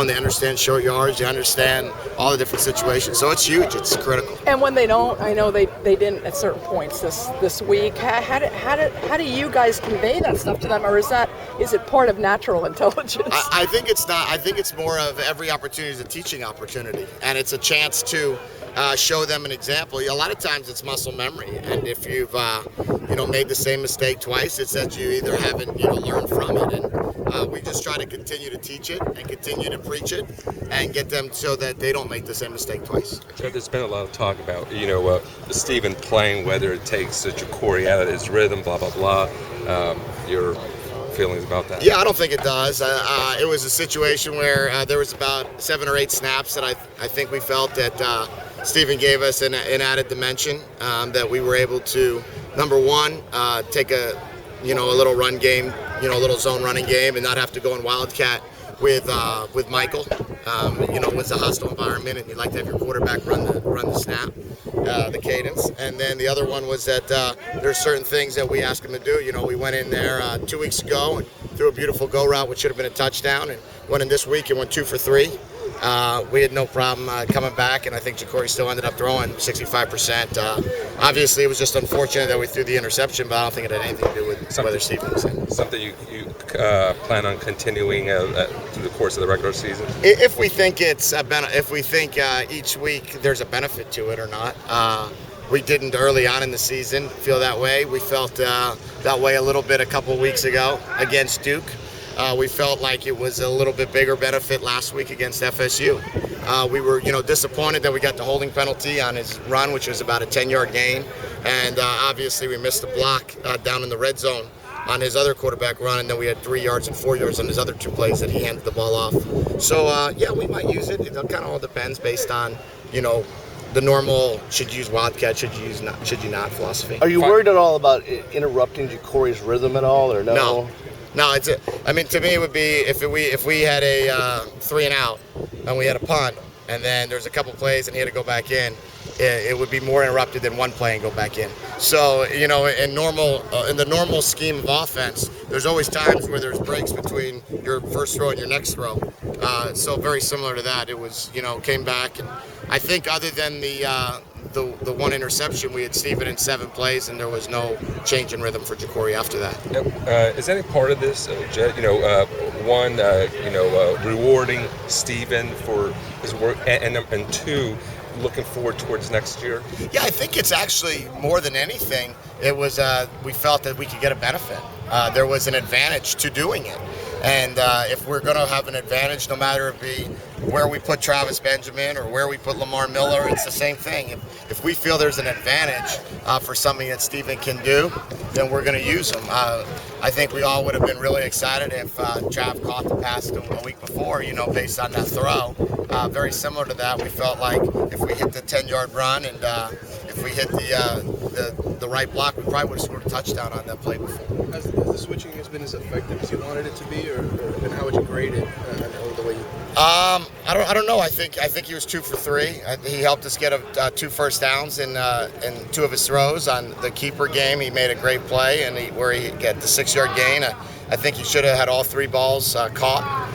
They understand short yards. They understand all the different situations. So it's huge. It's critical. And when they don't, I know they didn't at certain points this week. How do you guys convey that stuff to them, or is it part of natural intelligence? I think it's not. I think it's more of every opportunity is a teaching opportunity, and it's a chance to show them an example. A lot of times it's muscle memory, and if you've made the same mistake twice, it's that you either haven't learned from it, and we just try to continue to teach it and continue to preach it and get them so that they don't make the same mistake twice. There's been a lot of talk about Stephen playing, whether it takes Jacory out of his rhythm, blah blah blah. Your feelings about that? Yeah, I don't think it does. It was a situation where there was about 7 or 8 snaps that I think we felt that Stephen gave us an added dimension, that we were able to, number one, take a little run game, a little zone running game, and not have to go in wildcat with Michael. It was a hostile environment, and you'd like to have your quarterback run the snap, the cadence. And then the other one was that there's certain things that we asked him to do. We went in there 2 weeks ago and threw a beautiful go route, which should have been a touchdown, and went in this week and went 2 for 3. We had no problem coming back, and I think Jacory still ended up throwing 65%. Obviously, it was just unfortunate that we threw the interception, but I don't think it had anything to do with whether Stephen was in. Something you plan on continuing through the course of the regular season? If we think each week there's a benefit to it or not. We didn't early on in the season feel that way. We felt that way a little bit a couple weeks ago against Duke. We felt like it was a little bit bigger benefit last week against FSU. We were, disappointed that we got the holding penalty on his run, which was about a 10-yard gain, and obviously we missed the block down in the red zone on his other quarterback run, and then we had 3 yards and 4 yards on his other 2 plays that he handed the ball off. So we might use it. It kind of all depends based on, the normal should you use wildcat, should you not philosophy. Are you worried at all about interrupting Jacory's rhythm at all, or no? No, to me it would be if we had a 3 and out and we had a punt and then there's a couple plays and he had to go back in, it would be more interrupted than one play and go back in. So in the normal scheme of offense, there's always times where there's breaks between your first throw and your next throw. So very similar to that, it was came back, and I think other than the one interception, we had Stephen in 7 plays, and there was no change in rhythm for Jacory after that. Is any part of this, Jedd, rewarding Stephen for his work, and 2, looking forward towards next year? Yeah, I think it's actually more than anything. It was we felt that we could get a benefit. There was an advantage to doing it. And if we're going to have an advantage, no matter if it be where we put Travis Benjamin or where we put Lamar Miller, it's the same thing. If we feel there's an advantage for something that Stephen can do, then we're going to use him. I think we all would have been really excited if Trav caught the pass a week before, based on that throw. Very similar to that, we felt like if we hit the 10-yard run and if we hit the right block, we probably would have scored a touchdown on that play before. Has the switching been as effective as you wanted it to be, or how would you grade it? The way you... I don't know. I think he was 2 for 3. He helped us get 2 first downs in 2 of his throws. On the keeper game, he made a great play, and where he got the 6-yard gain. I think he should have had all 3 balls caught.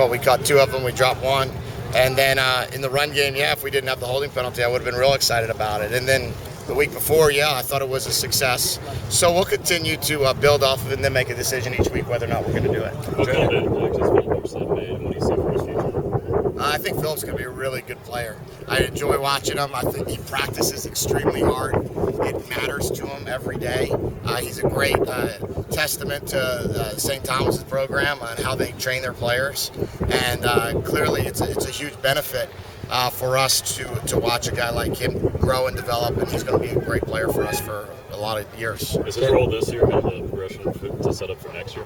We caught 2 of them. We dropped 1. And then in the run game, if we didn't have the holding penalty, I would have been real excited about it. And then the week before, I thought it was a success. So we'll continue to build off of it and then make a decision each week whether or not we're going to do it. What kind of impact has Phillips made, and what do you see for his future? I think Phillips is going to be a really good player. I enjoy watching him. I think he practices extremely hard. It matters to him every day. He's a great testament to St. Thomas's program on how they train their players. And clearly it's a huge benefit for us to watch a guy like him grow and develop, and he's going to be a great player for us for a lot of years. Is his role this year kind of the progression to set up for next year?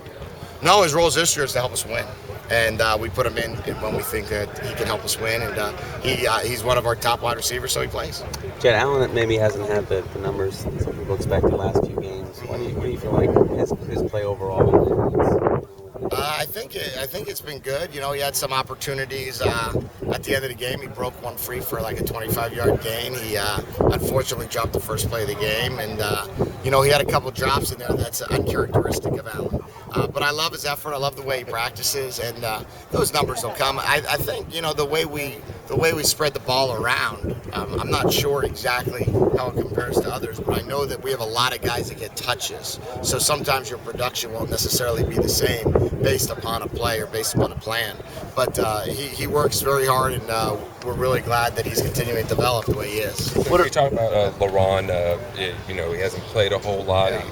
No, his role this year is to help us win, and we put him in when we think that he can help us win, and he's one of our top wide receivers, so he plays. Jedd, Allen maybe hasn't had the numbers some people expect the last few games. What do you feel like his play overall? I think it's been good. He had some opportunities at the end of the game. He broke one free for like a 25-yard gain. He unfortunately dropped the first play of the game, and he had a couple drops in there that's uncharacteristic of Allen. But I love his effort. I love the way he practices, and those numbers will come. I think the way we spread the ball around. I'm not sure exactly how it compares to others, but I know that we have a lot of guys that get touches. So sometimes your production won't necessarily be the same based upon a play or based upon a plan. But he works very hard, and we're really glad that he's continuing to develop the way he is. What are you talking about, LeBron? He hasn't played a whole lot. Yeah. He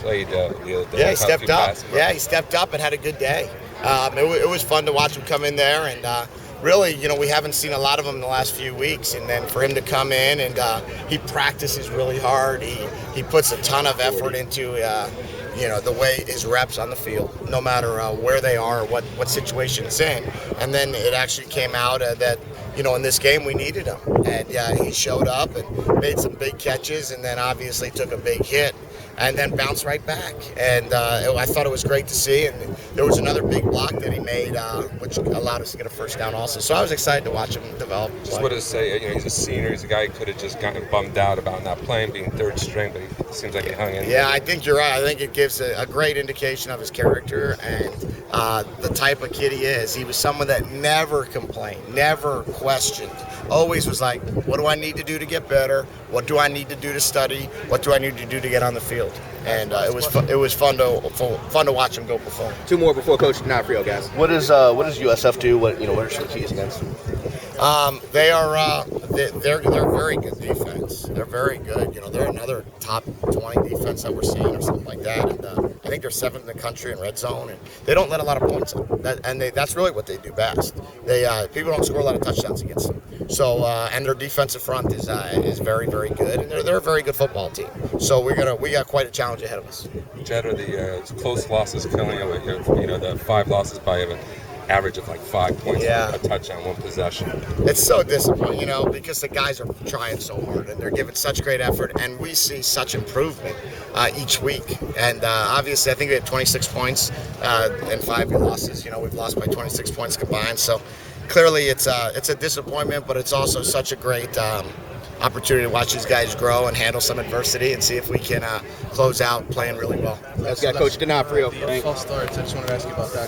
played the other day. Yeah, he caught a stepped few up. passes. Yeah, he stepped up and had a good day. It was fun to watch him come in there, and really, we haven't seen a lot of him in the last few weeks. And then for him to come in and he practices really hard. He puts a ton of effort into the way his reps on the field, no matter where they are or what situation it's in. And then it actually came out that in this game we needed him, and he showed up and made some big catches, and then obviously took a big hit, and then bounced right back. And I thought it was great to see. And there was another big block that he made, which allowed us to get a first down also. So I was excited to watch him develop. Just what to say, he's a senior. He's a guy who could have just gotten bummed out about not playing, being third string, but he seems like he hung in. Yeah, I think you're right. I think it gives a great indication of his character and the type of kid he is. He was someone that never complained, never questioned. Always was like, what do I need to do to get better? What do I need to do to study? What do I need to do to get on the field? And it was fun to watch him go perform. Two more before Coach D'Onofrio, guys. What does USF do? What are some keys against them? They're very good defense. They're very good. They're another top 20 defense that we're seeing or something like that. And I think they're 7th in the country in red zone, and they don't let a lot of points up. That's really what they do best. People don't score a lot of touchdowns against them. So and their defensive front is very, very good, and they're a very good football team. So we got quite a challenge ahead of us. Jedd, are the close losses killing you? The 5 losses by an average of like 5 points, a touchdown, 1 possession. It's so disappointing, because the guys are trying so hard and they're giving such great effort, and we see such improvement each week. And obviously, I think we had 26 points and 5 losses. We've lost by 26 points combined. So clearly, it's a disappointment, but it's also such a great opportunity to watch these guys grow and handle some adversity and see if we can close out playing really well. Let's get Coach D'Onofrio. The false starts. I just wanted to ask you about that.